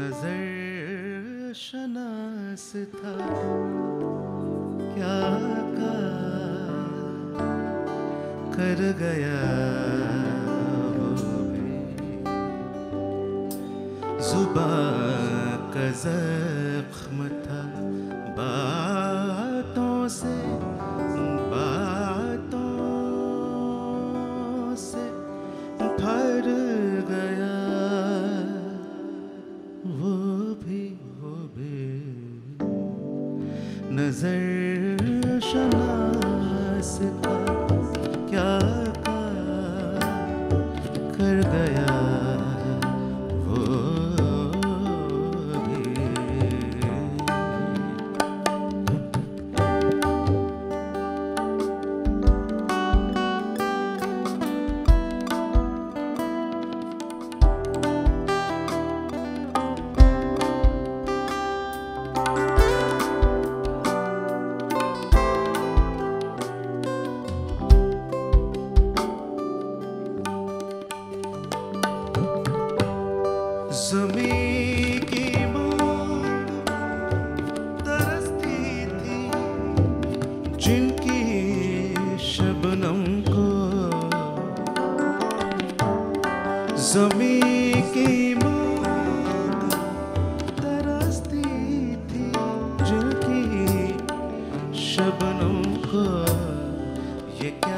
नजर शनास था क्या कर गया वो भी, जुबां का जख्म था बातों से भर गया वो भी नजर शनास था क्या कर गया वो भी। ज़मीं की मांग तरसती थी जिनकी शबनम को, ज़मीं की मांग तरसती थी जिनकी शबनम को, ये क्या